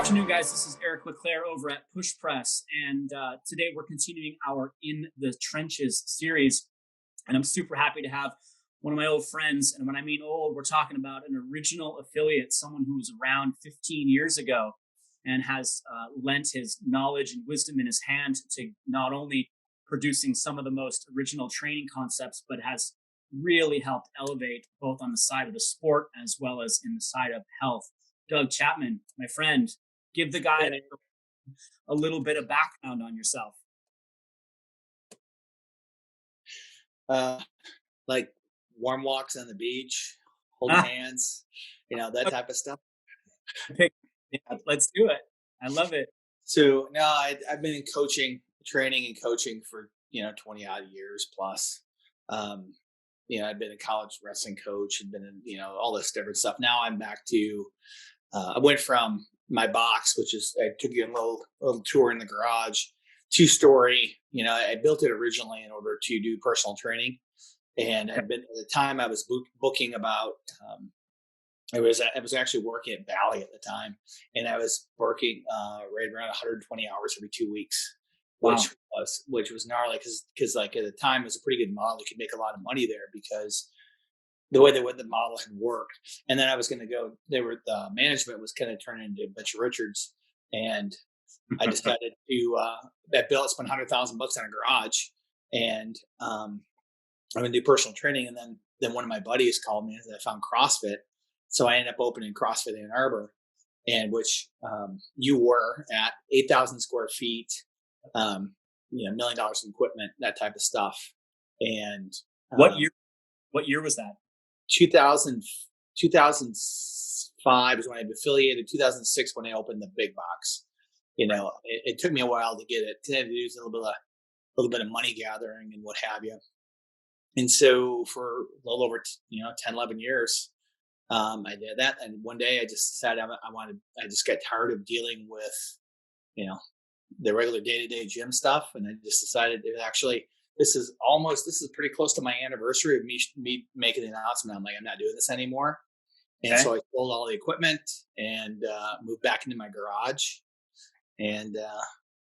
Afternoon, guys. This is Eric Leclerc over at Push Press, and today we're continuing our In the Trenches series. And I'm super happy to have one of my old friends. And when I mean old, we're talking about an original affiliate, someone who was around 15 years ago and has lent his knowledge and wisdom in his hand to not only producing some of the most original training concepts, but has really helped elevate both on the side of the sport as well as in the side of health. Doug Chapman, my friend, give the guy a little bit of background on yourself. Uh, like warm walks on the beach, holding Ah, hands, that type of stuff. yeah, let's do it. I love it. So no, I've been in coaching, training and coaching for 20 odd years plus. Um, I've been a college wrestling coach and been in all this different stuff. Now I'm back to. I went from my box, which is I took you a little tour in the garage, 2-story. I built it originally in order to do personal training, and Okay. I'd been at the time I was booking about. I was actually working at Bally at the time, and I was working right around 120 hours every 2 weeks, Wow. which was gnarly because like at the time it was a pretty good model. You could make a lot of money there because the way the model had worked. And then I was going to go. The management was going to turn into a bunch of Richards, and I decided to that bill. I spent $100,000 on a garage, and I'm gonna do personal training. And then one of my buddies called me and I found CrossFit, so I ended up opening CrossFit in Ann Arbor, and which you were at 8,000 square feet, $1 million in equipment, that type of stuff, and What um, year? What year was that? 2000, 2005 is when I affiliated. 2006 when I opened the big box. Right. It took me a while to get it. I had to do a little bit of money gathering and what have you. And so for a little over 10, 11 years, I did that. And one day I just decided I just got tired of dealing with you know the regular day-to-day gym stuff, and I just decided that actually this is pretty close to my anniversary of me making the announcement. I'm like, I'm not doing this anymore. And Okay. so I sold all the equipment and moved back into my garage. And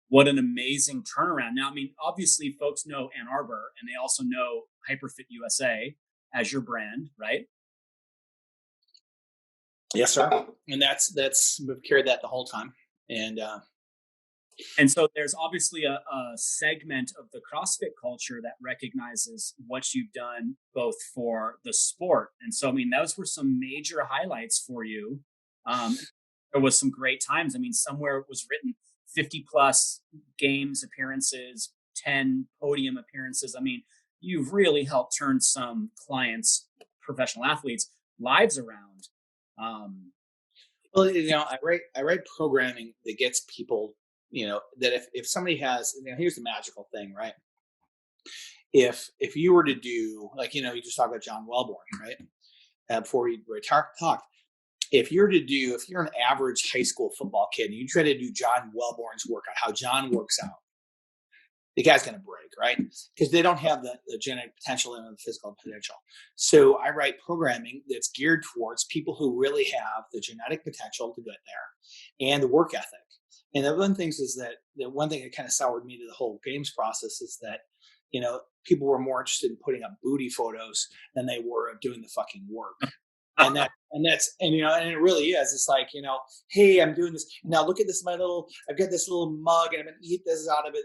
What an amazing turnaround. Now, I mean, obviously, folks know Ann Arbor, and they also know HyperFit USA as your brand, right? yes, sir. And that's we've carried that the whole time. And And so there's obviously a segment of the CrossFit culture that recognizes what you've done both for the sport. And so, I mean, those were some major highlights for you. There was some great times. I mean, somewhere it was written 50 plus games appearances, 10 podium appearances. I mean, you've really helped turn some clients, professional athletes, lives around. Um, well, I write programming that gets people. That if somebody has, here's the magical thing, right? If you were to do like you just talked about John Wellborn, right? Before we talked, if you're an average high school football kid and you try to do John Wellborn's workout, how John works out, the guy's going to break, right? Because they don't have the genetic potential and the physical potential. So I write programming that's geared towards people who really have the genetic potential to get there and the work ethic. And the one things is that the one thing that kind of soured me to the whole games process is that, people were more interested in putting up booty photos than they were of doing the fucking work. And it really is. It's like, hey, I'm doing this now. Look at this, I've got this little mug, and I'm gonna eat this out of it.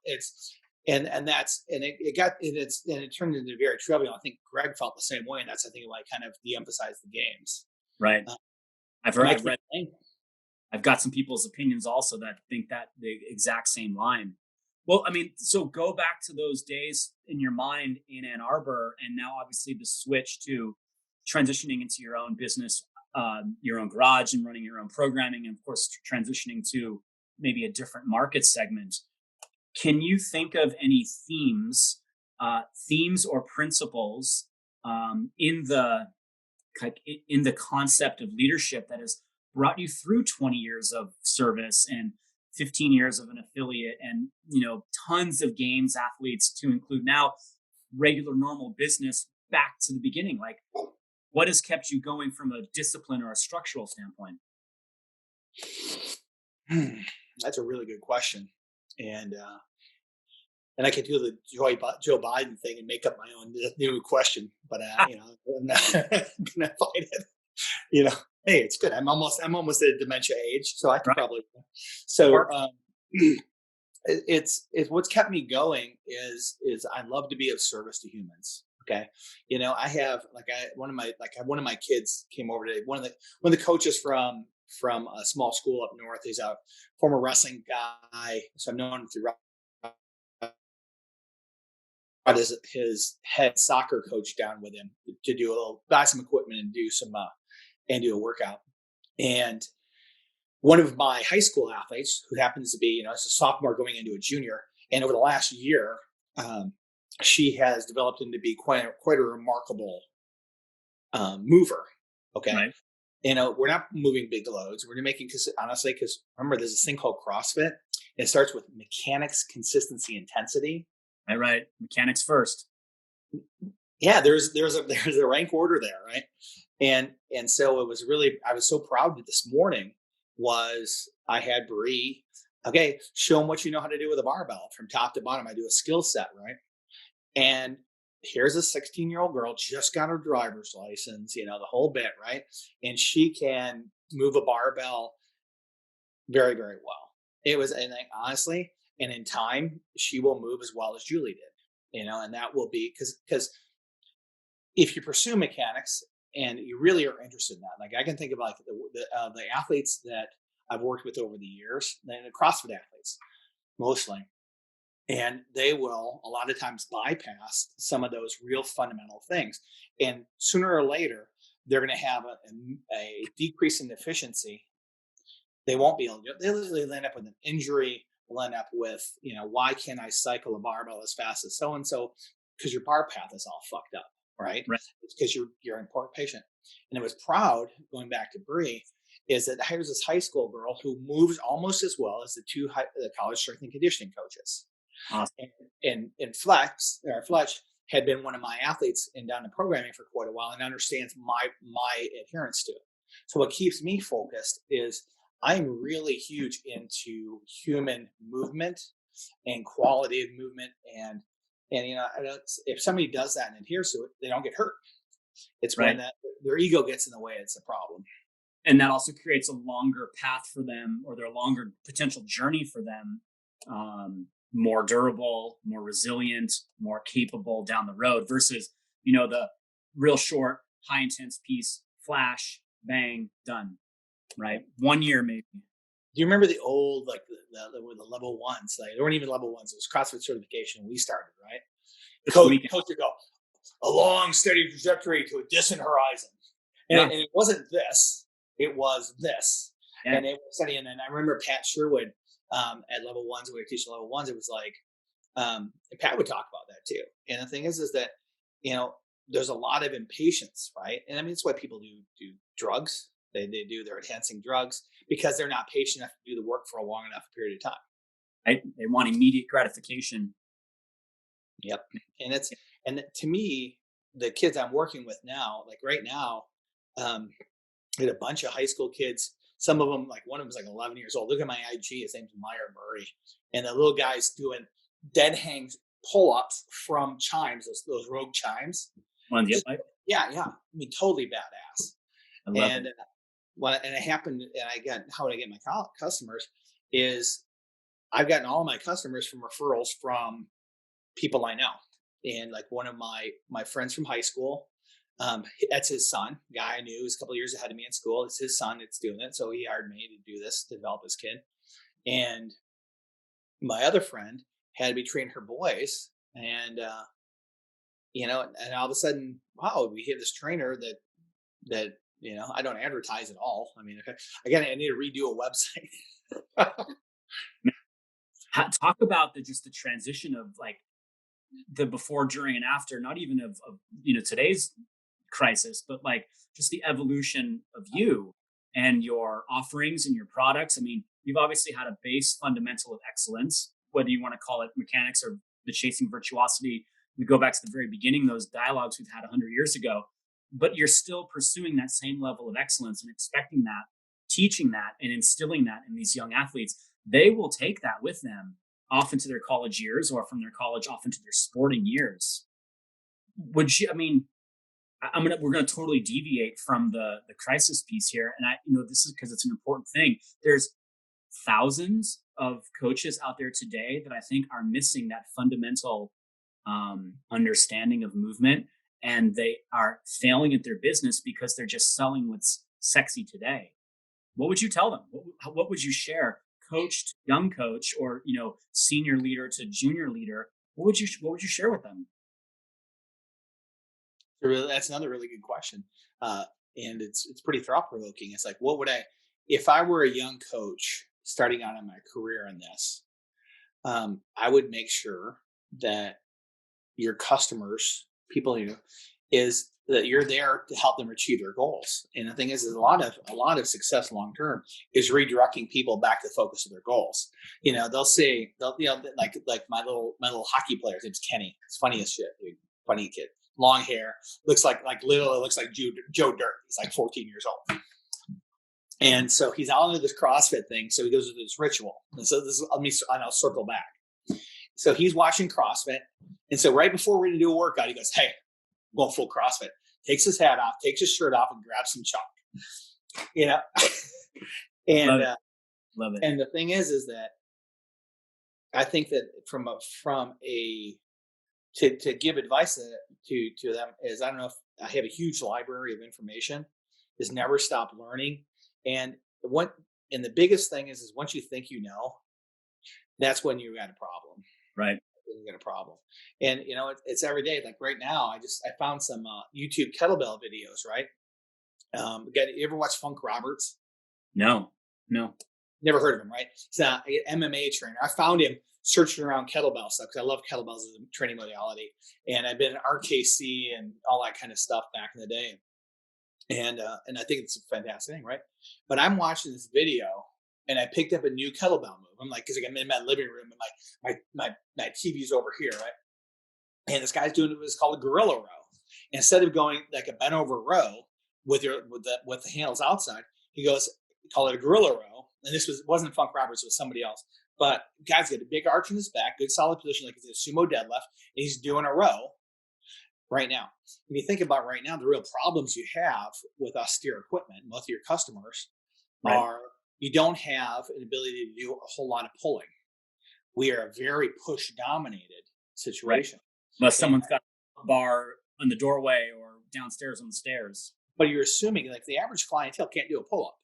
It's and it got and it turned into very trivial. I think Greg felt the same way, and that's I think why I kind of de-emphasized the games. right. Uh, I've heard, my I've kid read, thing. I've got some people's opinions also that think that the exact same line. Well, I mean, so go back to those days in your mind in Ann Arbor, and now obviously the switch to transitioning into your own business, your own garage, and running your own programming, and of course transitioning to maybe a different market segment. Can you think of any themes or principles in the concept of leadership that has brought you through 20 years of service and 15 years of an affiliate and tons of games athletes to include now regular normal business back to the beginning? Like, what has kept you going from a discipline or a structural standpoint? That's a really good question. And and I could do the Joe Biden thing and make up my own new question, but I'm not gonna find it. You know, hey, it's good. I'm almost at a dementia age, so I could Right. probably. So Or, it's what's kept me going is I love to be of service to humans. Okay, I have one of my kids came over today. One of the coaches from a small school up north. He's a former wrestling guy, so I've known him through. Brought his head soccer coach down with him to do a little buy some equipment and do a workout. And one of my high school athletes, who happens to be, as a sophomore going into a junior, and over the last year, um, she has developed into be quite a remarkable mover. Okay, right. we're not moving big loads. We're making because remember, there's this thing called CrossFit. And it starts with mechanics, consistency, intensity. Right. Mechanics first. Yeah, there's a rank order there, right? And so it was really I was so proud that this morning was I had Bree. Okay, show them what you know how to do with a barbell from top to bottom. I do a skill set, right? And here's a 16-year-old girl just got her driver's license, the whole bit, right? And she can move a barbell very, very well. It was, and honestly, and in time, she will move as well as Julie did, and that will be because if you pursue mechanics and you really are interested in that, like I can think of like the athletes that I've worked with over the years, and the CrossFit athletes mostly, and they will a lot of times bypass some of those real fundamental things, and sooner or later they're going to have a decrease in efficiency. They won't be able to do it. They'll end up with an injury. Will end up with, why can't I cycle a barbell as fast as so and so? Because your bar path is all fucked up, right? Right. It's because you're an important patient. And I was proud, going back to Bree, is that here's this high school girl who moves almost as well as the college strength and conditioning coaches. Awesome. And Fletch had been one of my athletes and done the programming for quite a while and understands my adherence to it. So what keeps me focused is I'm really huge into human movement and quality of movement, and if somebody does that and adheres to it, they don't get hurt. It's when Right. their ego gets in the way, it's a problem. And that also creates a longer path for them, or their longer potential journey for them, more durable, more resilient, more capable down the road versus, the real short, high intense piece, flash, bang, done. Right. 1 year, maybe. Do you remember the old the level ones? Like they weren't even level ones. It was CrossFit certification. We started, right. Just a weekend. Coach would go a long, steady trajectory to a distant horizon, Yeah. and it wasn't this. It was this, Yeah. and it was steady. And then I remember Pat Sherwood at level ones. We were teaching level ones. It was like and Pat would talk about that too. And the thing is that there's a lot of impatience, right? And I mean, it's why people do drugs. They do their enhancing drugs because they're not patient enough to do the work for a long enough period of time. Right. They want immediate gratification. Yep. And to me, the kids I'm working with now, like right now, I had a bunch of high school kids. Some of them, like one of them was like 11 years old. Look at my IG. His name's Meyer Murray, and the little guy's doing dead hangs pull-ups from chimes, those Rogue chimes. One, Just, I yeah. I mean, totally badass. love And it. and it happened, and how would I get my customers is I've gotten all my customers from referrals from people I know. And like one of my friends from high school, that's his son, guy I knew, was a couple of years ahead of me in school. It's his son that's doing it. So he hired me to do this, to develop his kid. And my other friend had to be training her boys. And and all of a sudden, wow, we have this trainer that I don't advertise at all. I mean, I need to redo a website. Talk about just the transition of like the before, during, and after, not even of today's crisis, but like just the evolution of you and your offerings and your products. I mean, you've obviously had a base fundamental of excellence, whether you want to call it mechanics or the chasing virtuosity. We go back to the very beginning, those dialogues we've had 100 years ago, but you're still pursuing that same level of excellence and expecting that teaching that and instilling that in these young athletes, they will take that with them off into their college years or from their college off into their sporting years. Would you, I mean, we're gonna totally deviate from the crisis piece here. And this is because it's an important thing. There's thousands of coaches out there today that I think are missing that fundamental understanding of movement, and they are failing at their business because they're just selling what's sexy today. What would you tell them? What would you share, coach to young coach, or senior leader to junior leader? What would you share with them? That's another really good question, and it's pretty thought provoking. It's like, what would I, if I were a young coach starting out in my career in this? I would make sure that your customers, people is that you're there to help them achieve their goals. And the thing is a lot of success long term is redirecting people back to the focus of their goals. They'll say like my little hockey player, his name's Kenny. It's funny as shit, dude. Funny kid, long hair, looks like literally looks like Joe Dirt. He's like 14 years old. And so he's out into this CrossFit thing. So he goes to this ritual. And so I'll circle back. So he's watching CrossFit. And so right before we're going to do a workout, he goes, "Hey, I'm going full CrossFit." Takes his hat off, takes his shirt off, and grabs some chalk. And Love it. and the thing is that I think that to give advice to them is, I don't know if I have a huge library of information, is never stop learning. And the biggest thing is once you think that's when you got a problem. Right. You got a problem. And it's every day. Like right now, I found some YouTube kettlebell videos, right? You ever watch Funk Roberts? No. Never heard of him, right? He's an MMA trainer. I found him searching around kettlebell stuff because I love kettlebells as a training modality. And I've been in RKC and all that kind of stuff back in the day. And I think it's a fantastic thing, right? But I'm watching this video and I picked up a new kettlebell move. I'm like, because I'm in my living room and my TV's over here, right? And this guy's doing what's called a gorilla row. Instead of going like a bent over row with the handles outside, he goes, call it a gorilla row. And wasn't Funk Roberts, it was somebody else. But guy's got a big arch in his back, good solid position, like he's a sumo deadlift, and he's doing a row right now. When you think about right now, the real problems you have with austere equipment, most of your customers, Right. are you don't have an ability to do a whole lot of pulling. We are a very push dominated situation. Right. Unless someone's got a bar in the doorway or downstairs on the stairs. But you're assuming like the average clientele can't do a pull up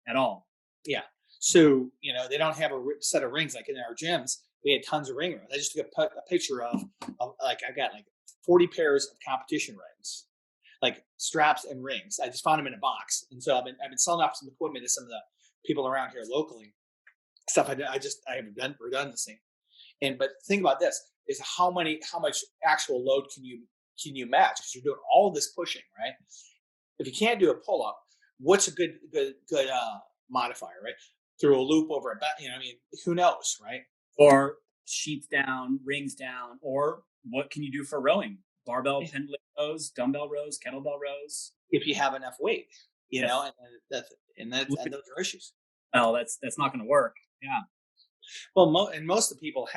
At all. Yeah. So, they don't have a set of rings like in our gyms. We had tons of ring rings. I just took a picture of like, I've got like 40 pairs of competition rings, like straps and rings. I just found them in a box. And so I've been selling off some equipment to some of the people around here locally. Stuff I haven't done redundancy. But think about this is how much actual load can you match? Because you're doing all this pushing, right? If you can't do a pull up, what's a good modifier, right? Through a loop over a back, who knows, right? Or sheets down, rings down, or what can you do for rowing? Barbell, pendulum rows, dumbbell rows, kettlebell rows. If you have enough weight, Yes. and those are issues. Oh, that's not going to work. Yeah. Well, most of the people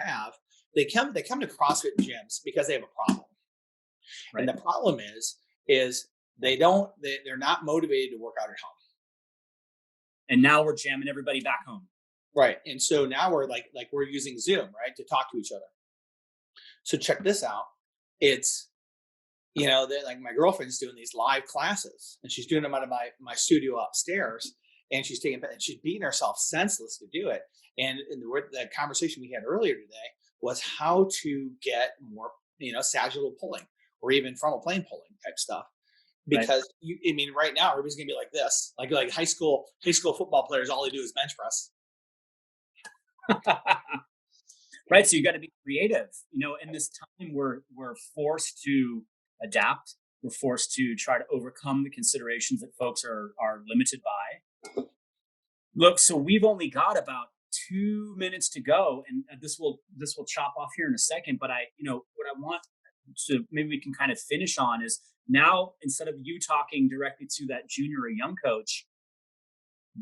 they come to CrossFit gyms because they have a problem, Right. and the problem is they're not motivated to work out at home. And now we're jamming everybody back home. Right. And so now we're like we're using Zoom, right, to talk to each other. So check this out. It's, like my girlfriend's doing these live classes and she's doing them out of my studio upstairs, and she's beating herself senseless to do it. And the conversation we had earlier today was how to get more, sagittal pulling or even frontal plane pulling type stuff. Because right now everybody's gonna be like this, like high school football players. All they do is bench press. Right. So you got to be creative. In this time, we're forced to adapt. We're forced to try to overcome the considerations that folks are limited by. Look, so we've only got about 2 minutes to go, and this will chop off here in a second. But what I want to maybe we can kind of finish on is, now instead of you talking directly to that junior or young coach,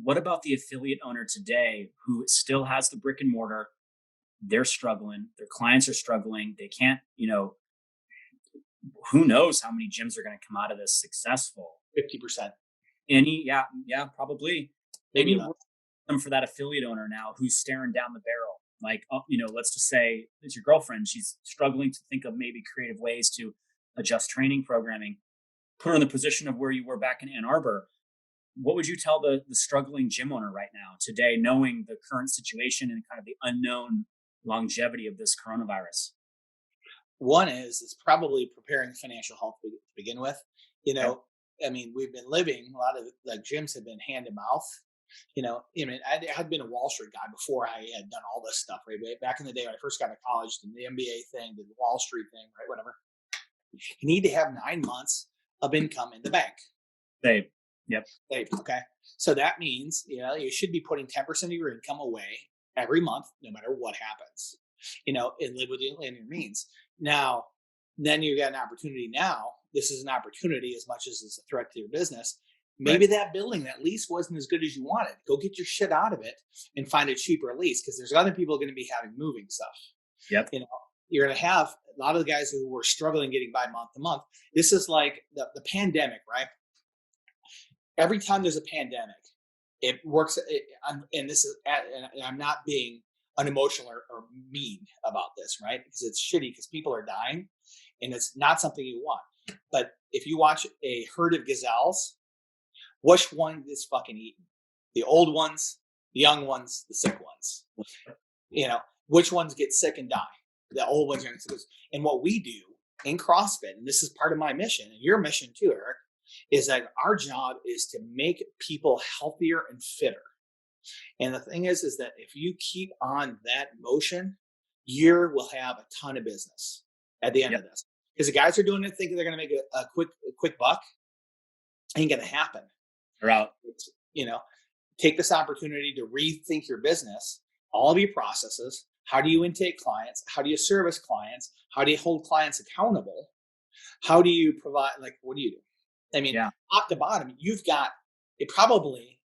What about the affiliate owner today who still has the brick and mortar? They're struggling. Their clients are struggling. They can't, who knows how many gyms are going to come out of this successful? 50%, Yeah, probably. maybe Any less. word for that affiliate owner now who's staring down the barrel? Like, let's just say it's your girlfriend. She's struggling to think of maybe creative ways to adjust training programming. Put her in the position of where you were back in Ann Arbor. What would you tell the struggling gym owner right now today, knowing the current situation and kind of the unknown longevity of this coronavirus? One is probably preparing financial health to begin with. You Okay. know, I mean, we've been living a lot of like gyms have been hand to mouth. I mean, I had been a Wall Street guy before I had done all this stuff. Right, back in the day when I first got to college, did the MBA thing, did the Wall Street thing, right? Whatever. You need to have 9 months of income in the bank. Say, yep. Okay, so that means you should be putting 10% of your income away every month, no matter what happens. And live within your means. Now, then you got an opportunity. Now, this is an opportunity as much as it's a threat to your business. Right. Maybe that building, that lease wasn't as good as you wanted. Go get your shit out of it and find a cheaper lease because there's other people going to be having moving stuff. Yep. You know, you're going to have a lot of the guys who were struggling getting by month to month. This is like the pandemic, right? Every time there's a pandemic, it works. And this is, and I'm not being unemotional or mean about this, right? Because it's shitty because people are dying and it's not something you want. But if you watch a herd of gazelles, which one is fucking eaten? The old ones, the young ones, the sick ones. Which ones get sick and die? The old ones. And what we do in CrossFit, and this is part of my mission, and your mission too, Eric, is that our job is to make people healthier and fitter. And the thing is that if you keep on that motion, you will have a ton of business at the end Yep. of this. Because the guys are doing it thinking they're going to make a quick buck. Ain't going to happen. They're out. Take this opportunity to rethink your business, all of your processes. How do you intake clients? How do you service clients? How do you hold clients accountable? How do you provide, what do you do? I mean, Yeah. top to bottom, you've got it probably,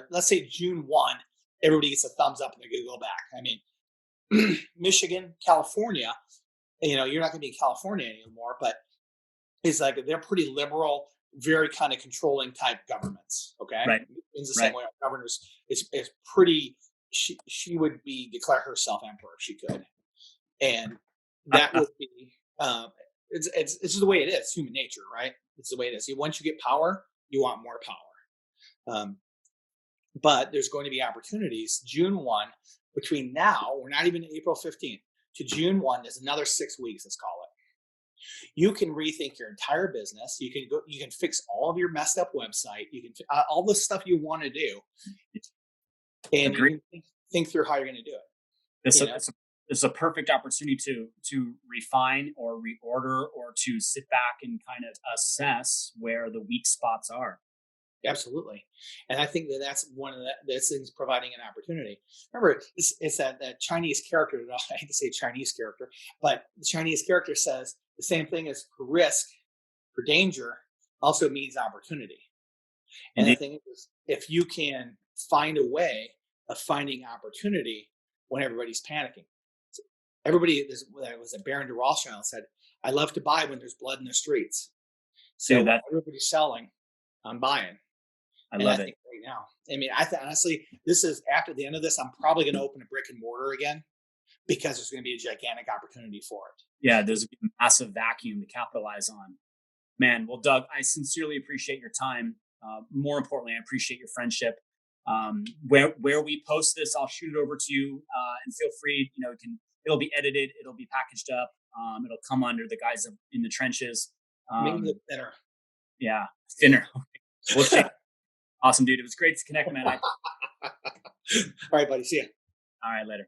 let's say June 1, everybody gets a thumbs up and they're going to go back. I mean, Michigan, California, you're not going to be in California anymore, but it's like they're pretty liberal, very kind of controlling type governments. Okay. Right. In the Right. same way, our governors is pretty, she would declare herself emperor if she could. And that would be, it's just the way it is, human nature, right? It's the way it is. Once you get power, you want more power. But there's going to be opportunities. June 1, between now, we're not even April 15th, to June 1, there's another 6 weeks, let's call it. You can rethink your entire business. You can fix all of your messed up website. You can all the stuff you want to do, and Agree. you can think through how you're going to do it. It's a perfect opportunity to refine or reorder or to sit back and kind of assess where the weak spots are. Absolutely. And I think that's one of those things providing an opportunity. Remember, it's that Chinese character. I hate to say Chinese character, but the Chinese character says the same thing as for risk, for danger, also means opportunity. And the thing is, if you can find a way of finding opportunity when everybody's panicking. Everybody, was a Baron de Rothschild said, I love to buy when there's blood in the streets. So Dude, everybody's selling, I'm buying. I love it. Think right now, I mean, honestly, this is after the end of this, I'm probably going to open a brick and mortar again because there's going to be a gigantic opportunity for it. Yeah, there's a massive vacuum to capitalize on. Man, well, Doug, I sincerely appreciate your time. More importantly, I appreciate your friendship. Where we post this, I'll shoot it over to you, and feel free. It'll be edited, it'll be packaged up, it'll come under the guise of In the Trenches. Make it thinner. Yeah, thinner. We'll shake. Awesome, dude. It was great to connect, man. All right, buddy. See ya. All right, later.